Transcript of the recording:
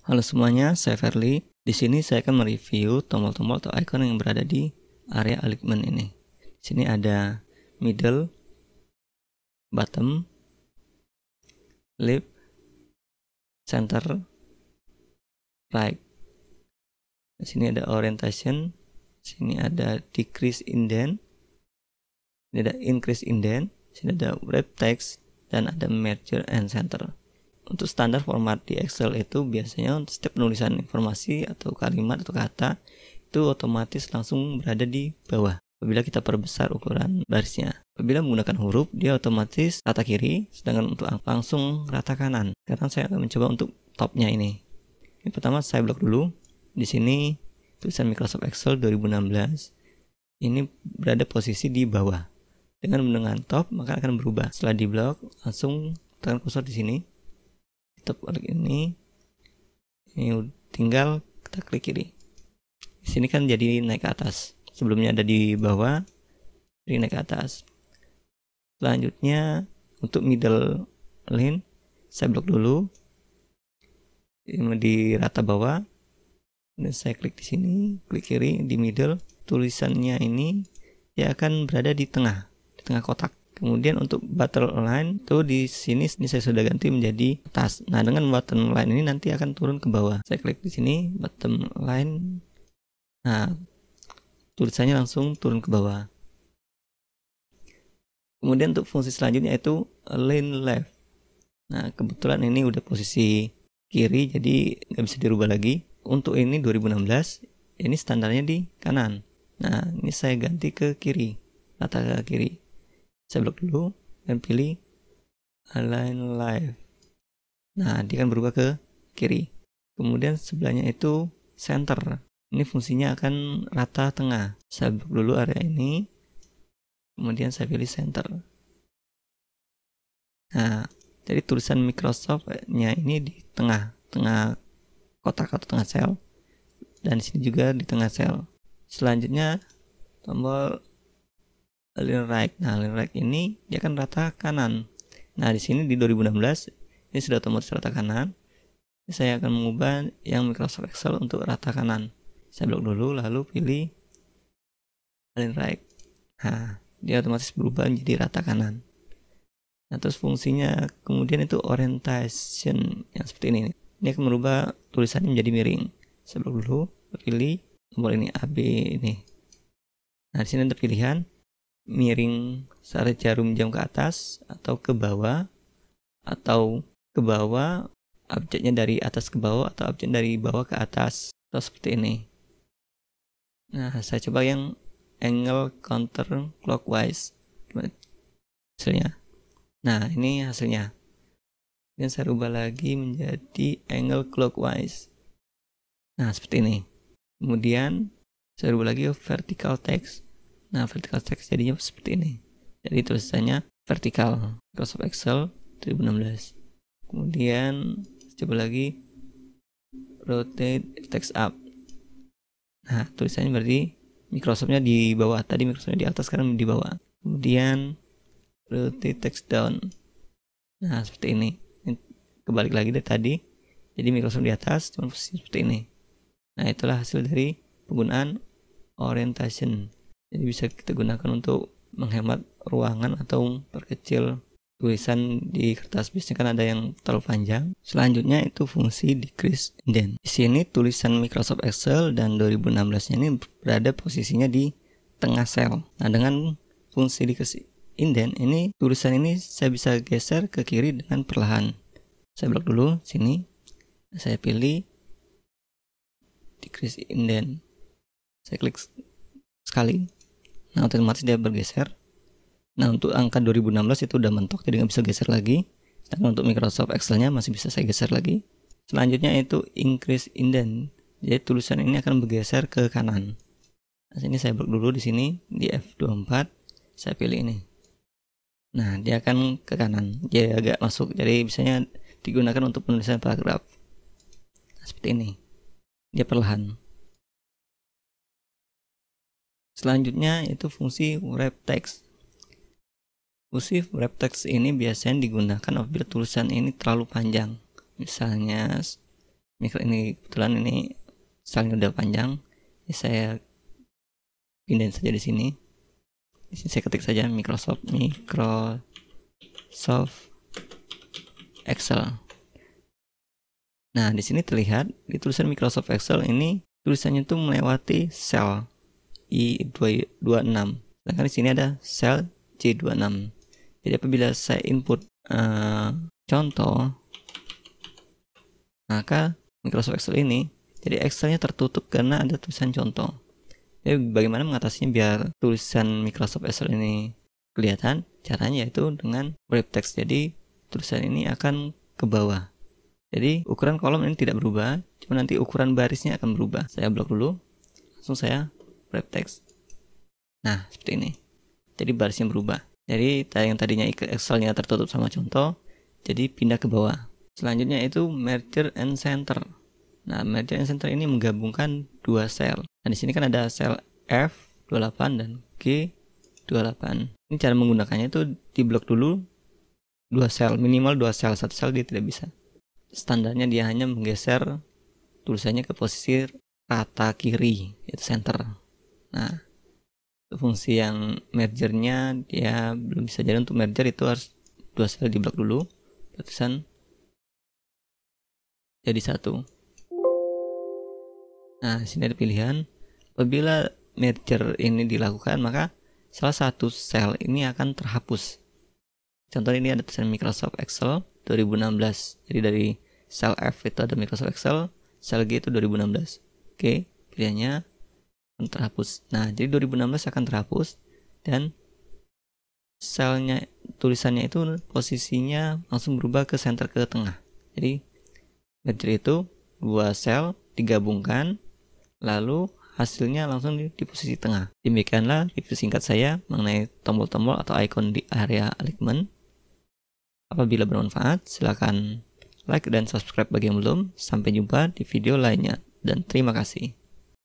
Halo semuanya, saya Ferli. Di sini saya akan mereview tombol-tombol atau icon yang berada di area alignment ini. Di sini ada middle, bottom, left, center, right. Di sini ada orientation, di sini ada decrease indent, ini ada increase indent, di sini ada wrap text, dan ada merge and center. Untuk standar format di Excel itu biasanya untuk setiap penulisan informasi atau kalimat atau kata itu otomatis langsung berada di bawah apabila kita perbesar ukuran barisnya. Apabila menggunakan huruf, dia otomatis rata kiri, sedangkan untuk langsung rata kanan. Sekarang saya akan mencoba untuk topnya ini. Yang pertama saya blok dulu. Di sini tulisan Microsoft Excel 2016 ini berada posisi di bawah. Dengan top maka akan berubah. Setelah di blok, langsung tekan kursor di sini. Top ini tinggal kita klik kiri. Di sini kan jadi naik ke atas. Sebelumnya ada di bawah, jadi naik ke atas. Selanjutnya untuk middle line saya blok dulu. Ini di rata bawah. Dan saya klik di sini, klik kiri di middle. Tulisannya ini dia akan berada di tengah kotak. Kemudian untuk bottom line tuh di sini saya sudah ganti menjadi atas. Nah, dengan bottom line ini nanti akan turun ke bawah. Saya klik di sini bottom line. Nah, tulisannya langsung turun ke bawah. Kemudian untuk fungsi selanjutnya itu align left. Nah, kebetulan ini udah posisi kiri jadi nggak bisa dirubah lagi. Untuk ini 2016, ini standarnya di kanan. Nah, ini saya ganti ke kiri, rata ke kiri. Saya blok dulu dan pilih align left. Nah, dia akan berubah ke kiri. Kemudian sebelahnya itu center. Ini fungsinya akan rata tengah. Saya blok dulu area ini. Kemudian saya pilih center. Nah, jadi tulisan Microsoft-nya ini di tengah kotak atau tengah sel. Dan di sini juga di tengah sel. Selanjutnya tombol align right. Nah, align right ini dia akan rata kanan. Nah, di sini di 2016 ini sudah otomatis rata kanan. Saya akan mengubah yang Microsoft Excel untuk rata kanan. Saya blok dulu lalu pilih align right. Nah, dia otomatis berubah menjadi rata kanan. Nah, terus fungsinya kemudian itu orientation yang seperti ini. Ini akan merubah tulisannya menjadi miring. Saya blok dulu, pilih tombol ini AB ini. Nah, di sini ada pilihan miring sari jarum jam ke atas atau ke bawah, objeknya dari atas ke bawah atau objek dari bawah ke atas, atau seperti ini. Nah, saya coba yang angle counter clockwise. Hasilnya. Nah, ini hasilnya. Dan saya rubah lagi menjadi angle clockwise. Nah, seperti ini. Kemudian saya rubah lagi vertical text. Nah, vertical text jadinya seperti ini. Jadi tulisannya vertikal. Microsoft Excel 2016. Kemudian coba lagi rotate text up. Nah, tulisannya berarti Microsoftnya di bawah. Tadi Microsoftnya di atas, sekarang di bawah. Kemudian rotate text down. Nah, seperti ini. Kebalik lagi dari tadi. Jadi Microsoft di atas, cuma posisi seperti ini. Nah, itulah hasil dari penggunaan orientation. Jadi bisa kita gunakan untuk menghemat ruangan atau perkecil tulisan di kertas. Biasanya kan ada yang terlalu panjang. Selanjutnya itu fungsi decrease indent. Di sini tulisan Microsoft Excel dan 2016 ini berada posisinya di tengah sel. Nah, dengan fungsi decrease indent ini, tulisan ini saya bisa geser ke kiri dengan perlahan. Saya blok dulu sini. Saya pilih decrease indent. Saya klik sekali. Nah, otomatis dia bergeser. Nah, untuk angka 2016 itu udah mentok, jadi nggak bisa geser lagi. Dan untuk Microsoft Excel-nya masih bisa saya geser lagi. Selanjutnya itu increase indent. Jadi tulisan ini akan bergeser ke kanan. Nah, sini saya blok dulu di sini di F24. Saya pilih ini. Nah, dia akan ke kanan. Dia agak masuk. Jadi biasanya digunakan untuk penulisan paragraf. Nah, seperti ini. Dia perlahan. Selanjutnya itu fungsi wrap text. Fungsi wrap text ini biasanya digunakan apabila tulisan ini terlalu panjang. Misalnya ini kebetulan ini stylenya udah panjang, ya saya pindahin saja di sini. Di sini saya ketik saja Microsoft Excel. Nah, di sini terlihat di tulisan Microsoft Excel ini tulisannya itu melewati sel I26. Sedangkan di sini ada sel C26. Jadi apabila saya input contoh, maka Microsoft Excel ini jadi Excelnya tertutup karena ada tulisan contoh. Jadi bagaimana mengatasinya biar tulisan Microsoft Excel ini kelihatan? Caranya yaitu dengan wrap text. Jadi tulisan ini akan ke bawah. Jadi ukuran kolom ini tidak berubah, cuma nanti ukuran barisnya akan berubah. Saya blok dulu, langsung saya wrap text. Nah, seperti ini. Jadi barisnya berubah. Jadi yang tadinya Excelnya tertutup sama contoh, jadi pindah ke bawah. Selanjutnya itu merger and center. Nah, merger and center ini menggabungkan dua sel. Nah, di sini kan ada sel F28 dan G28. Ini cara menggunakannya itu di blok dulu dua sel, minimal dua sel, satu sel dia tidak bisa. Standarnya dia hanya menggeser tulisannya ke posisi rata kiri, yaitu center. Nah, fungsi yang mergernya dia belum bisa. Jadi untuk merger itu harus dua sel di blok dulu, tulisan jadi satu. Nah, sini ada pilihan. Apabila merger ini dilakukan, maka salah satu sel ini akan terhapus. Contoh ini ada tulisan Microsoft Excel 2016. Jadi dari sel F itu ada Microsoft Excel, sel G itu 2016. Oke, pilihannya akan terhapus. Nah, jadi 2016 akan terhapus dan selnya tulisannya itu posisinya langsung berubah ke center ke tengah. Jadi merger itu dua sel digabungkan, lalu hasilnya langsung di posisi tengah. Demikianlah review singkat saya mengenai tombol-tombol atau icon di area alignment. Apabila bermanfaat, silakan like dan subscribe bagi yang belum. Sampai jumpa di video lainnya, dan terima kasih.